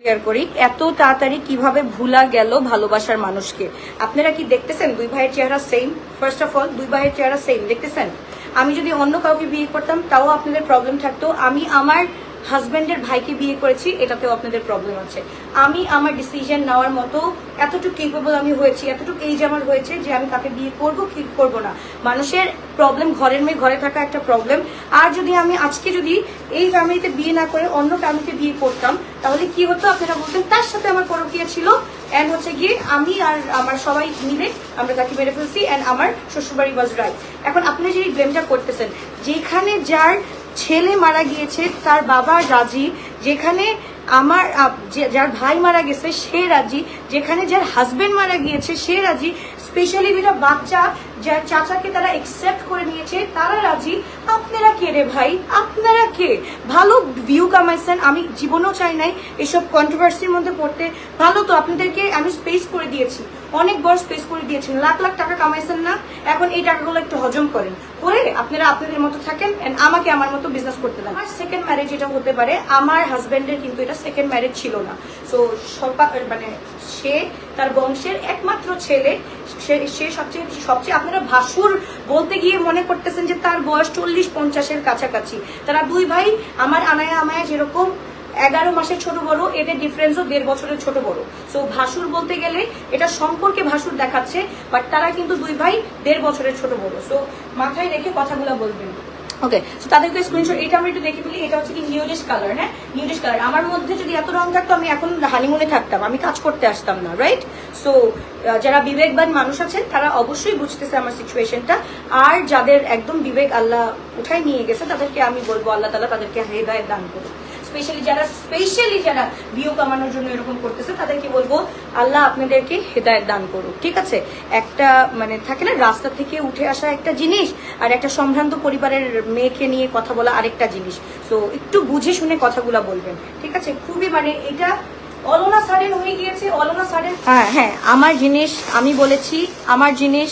Share করি এত তাড়াতাড়ি কিভাবে ভুলা গেল ভালোবাসার মানুষকে। আপনারা কি দেখতেছেন দুই ভাইয়ের চেহারা সেম? ফার্স্ট অফ অল দুই ভাইয়ের চেহারা সেম দেখতেছেন। আমি যদি অন্য কাউকে বিয়ে করতাম তাও আপনাদের প্রবলেম থাকতো। আমি আমার হাজব্যান্ডের ভাইকে বিয়ে করেছি, এটাতেও আপনাদের প্রবলেম আছে। আমি আমার ডিসিশন নেওয়ার মতো এতটুকু কেপেবল আমি হয়েছি, এতটুকু এইজ আমার হয়েছে যে আমি তাকে বিয়ে করব কি করব না। মানুষের প্রবলেম, ঘরের মেয়ে ঘরে থাকা একটা প্রবলেম। আর যদি আমি আজকে যদি এই ফ্যামিলিতে বিয়ে না করে অন্য ফ্যামিলিতে বিয়ে করতাম তাহলে কি হতো আপনারা বলতেন তার সাথে আমার পরকীয়া ছিল, এন্ড হচ্ছে গিয়ে আমি আর আমার সবাই মিলে আমরা তাকে মেরে ফেলছি, এন্ড আমার শ্বশুরবাড়ি ওয়াজ রাইট। এখন আপনি যে ব্লেমটা করতেছেন, যেখানে যার ছেলে মারা গিয়েছে তার বাবা রাজি, যেখানে আমার যার ভাই মারা গেছে সে রাজি, যেখানে যার হাজবেন্ড মারা গিয়েছে সে রাজি, স্পেশালি যেটা বাচ্চা যার চাচাকে তারা একসেপ্ট করে নিয়েছে তারা রাজি। আপনারা কে রে ভাই? আপনারা কে? ভালো ভিউ কামাইছেন, আমি জীবনেও চাই নাই এসব কন্ট্রোভার্সির মধ্যে পড়তে। ভালো তো আপনাদেরকে আমি স্পেস করে দিয়েছি, অনেক বড় স্পেস করে দিয়েছেন, লাখ লাখ টাকা কামাইছেন না? এখন এই টাকাগুলো একটু হজম করেন, করে আপনারা আপনাদের মতো থাকেন, এন্ড আমাকে আমার মতো বিজনেস করতে দেন। আমার সেকেন্ড ম্যারেজ এটা হতে পারে, আমার হাজবেন্ডের কিন্তু এটা সেকেন্ড ম্যারেজ ছিল না। সো মানে সে তার বংশের একমাত্র ছেলে, সে সবচেয়ে আপনারা ভাসুর বলতে গিয়ে মনে করতেছেন যে তার বয়স 40-50-এর কাছাকাছি। তারা দুই ভাই আমার আনায়া আমায়া যেরকম 11 মাসের ছোট বড়, এদের ডিফারেন্সও 1.5 বছরের ছোট বড়। সো ভাসুর বলতে গেলে এটা সম্পর্কে ভাসুর দেখাচ্ছে, বাট তারা কিন্তু দুই ভাই 1.5 বছরের ছোট বড়। সো মাথায় রেখে কথাগুলো বলবেন। ওকে, সো তাদেরকে স্ক্রিনশট এটা আমরা একটু দেখে ফেলি। এটা হচ্ছে কি নিউডিশ কালার। হ্যাঁ, নিউডিশ কালার। আমার মধ্যে যদি এত রং থাকতো আমি এখন হানিমুনে থাকতাম, আমি কাজ করতে আসতাম না, রাইট? সো যারা বিবেকবান মানুষ আছেন তারা অবশ্যই বুঝতেছে আমার সিচুয়েশনটা। আর যাদের একদম বিবেক আল্লাহ উঠাই নিয়ে গেছে তাদেরকে আমি বলবো আল্লাহ তাআলা তাদেরকে হেদায়েত দান করুন। স্পেশালি যারা ভিউ কামানোর জন্য এরকম করতেছে তাদেরকে বলবো আল্লাহ আপনাদেরকে হেদায়েত দান করুক। ঠিক আছে, একটা মানে থাকে না রাস্তা থেকে উঠে আসা একটা জিনিস, আর একটা সম্ভ্রান্ত পরিবারের মেয়েকে নিয়ে কথা বলা আরেকটা জিনিস। তো একটু বুঝে শুনে কথাগুলো বলবেন, ঠিক আছে? খুবই মানে এটা অলনা সাডেন হয়ে গিয়েছে, অলনা সাডেন। হ্যাঁ, আমার জিনিস আমি বলেছি, আমার জিনিস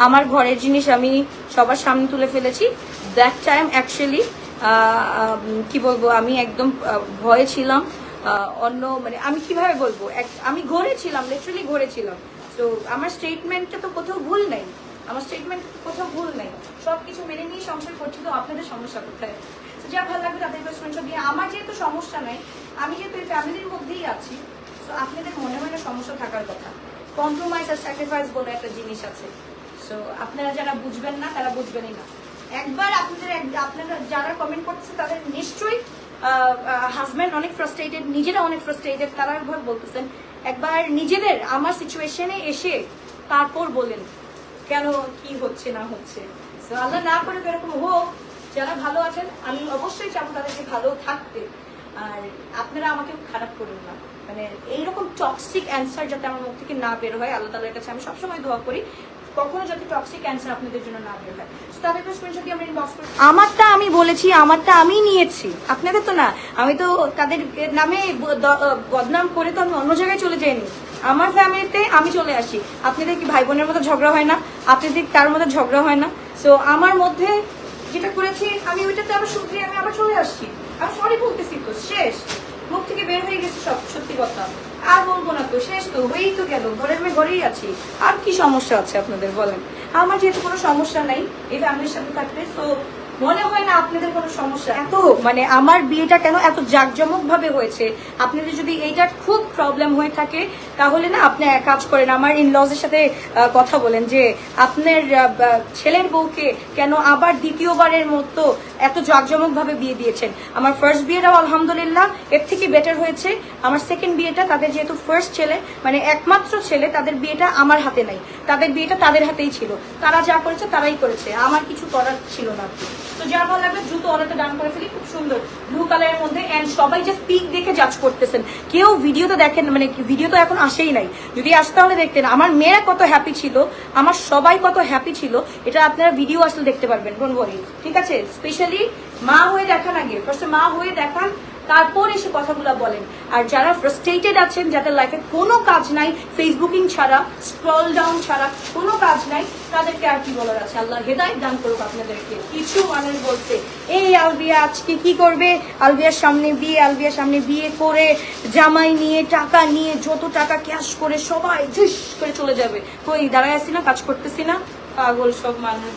আমার ঘরের জিনিস আমি সবার সামনে তুলে ফেলেছি। দ্যাট টাইম অ্যাকচুয়ালি কি বলবো, আমি একদম ভয়ে ছিলাম। অন্য মানে আমি কিভাবে বলবো, আমি ঘুরেছিলাম, লিটারালি ঘুরেছিলাম। তো আমার স্টেটমেন্টটা তো কোথাও ভুল নেই, আমার স্টেটমেন্ট কোথাও ভুল নেই, সবকিছু মেনে নিয়ে সংসার করছি। তো আপনাদের সমস্যা কোথায়? যা ভালো লাগবে তাদেরকে স্ক্রিনশট দিয়ে। আমার যেহেতু সমস্যা নাই, আমি যেহেতু এই ফ্যামিলির মধ্যেই আছি, তো আপনাদের মনে মনে সমস্যা থাকার কথা। কম্প্রোমাইজ আর স্যাক্রিফাইস বলে একটা জিনিস আছে। সো আপনারা যারা বুঝবেন না তারা বুঝবেনই না। একবার আপনারা যারা কমেন্ট করতেছে তাদের নিশ্চয়ই হাজব্যান্ড অনেক ফ্রাস্ট্রেটেড, নিজেরা অনেক ফ্রাস্ট্রেটেড, তারা একবার বলতেছেন একবার নিজেদের আমার সিচুয়েশনে এসে তারপর বলেন কেন কি হচ্ছে না হচ্ছে। সো আল্লাহ না করে এরকম হোক। যারা ভালো আছেন আমি অবশ্যই চাবো তাদেরকে ভালো থাকতে, আর আপনারা আমাকে খারাপ করুন না। মানে এইরকম টক্সিক অ্যান্সার যাতে আমার মুখ থেকে না বের হয়, আল্লাহ তাআলার কাছে আমি সবসময় দোয়া করি কখনো যাতে টক্সিক অ্যান্সার আপনাদের জন্য না বের হয়। তাদেরকে স্ক্রিনশট দিয়ে আমরা ইনবক্স করি। আমারটা আমি বলেছি, আমারটা আমি নিয়েছি, আপনাদের তো না। আমি তো তাদের নামে বদনাম করে তো আমি অন্য জায়গায় চলে যাইনি। আমার ফ্যামিলিতে আমি চলে আসি। আপনাদের কি ভাই বোনের মতো ঝগড়া হয় না? আপনাদের কার মধ্যে ঝগড়া হয় না? সো আমার মধ্যে যেটা করেছি আমি ওইটাতে আবার শুধরিয়ে আমি আবার চলে আসছি। আমি সরি বলতেছি, তো শেষ, মুখ থেকে বের হয়ে গেছে সব সত্যি কথা। আর বলবো না তো, শেষ তো হয়েই তো গেল, ঘরের মেয়ে ঘরেই আছি। আর কি সমস্যা আছে আপনাদের বলেন? আমার যেহেতু কোনো সমস্যা নাই এই ফ্যামিলির সাথে থাকতে, তো মনে হয় না আপনাদের কোনো সমস্যা। এত মানে আমার বিয়েটা কেন এত জাঁকজমক ভাবে হয়েছে, আপনাদের যদি এইটার খুব প্রবলেম হয়ে থাকে তাহলে না আপনি এক কাজ করেন, আমার ইনলজের সাথে কথা বলেন যে আপনার ছেলের বউকে কেন আবার দ্বিতীয়বারের মতো এত জাঁকজমক ভাবে বিয়ে দিয়েছেন। আমার ফার্স্ট বিয়েটাও আলহামদুলিল্লাহ এর থেকে বেটার হয়েছে। আমার সেকেন্ড বিয়েটা তাদের যেহেতু ফার্স্ট ছেলে মানে একমাত্র ছেলে, তাদের বিয়েটা আমার হাতে নাই, তাদের বিয়েটা তাদের হাতেই ছিল। তারা যা করেছে তারাই করেছে, আমার কিছু করার ছিল না। তো যার ভালো লাগবে দ্রুত অর্ডারটা ডান করে ফেলি। খুব সুন্দর ব্লু কালারের মধ্যে, এন্ড সবাই জাস্ট পিক দেখে জাজ করতেছেন, কেউ ভিডিও তো দেখেন, মানে ভিডিও তো এখন আসেই নাই। যদি আসতে হলে দেখতেন আমার মেয়েরা কত হ্যাপি ছিল, আমার সবাই কত হ্যাপি ছিল, এটা আপনারা ভিডিও আসলে দেখতে পারবেন। ডোন্ট ওয়ারি, ঠিক আছে? স্পেশালি মা হয়ে দেখান, আগে ফার্স্টে মা হয়ে দেখান, তারপর এসে কথাগুলো বলেন। আর যারা ফ্রাস্ট্রেটেড আছেন, যাদের লাইফে কোনো কাজ নাই, ফেসবুকিং ছাড়া, স্ক্রল ডাউন ছাড়া কোনো কাজ নাই, তাদেরকে আর কি বলার আছে? আল্লাহ হেদায়েত দান করুক আপনাদেরকে। কিছু মানুষ বলছে এই আলবিয়া আজকে কি করবে, আলবিয়ার সামনে বিয়ে করে জামাই নিয়ে টাকা নিয়ে যত টাকা ক্যাশ করে সবাই জুস করে চলে যাবে। কই দাঁড়ায় আছি না, কাজ করতেছি না, পাগল সব মানুষজন।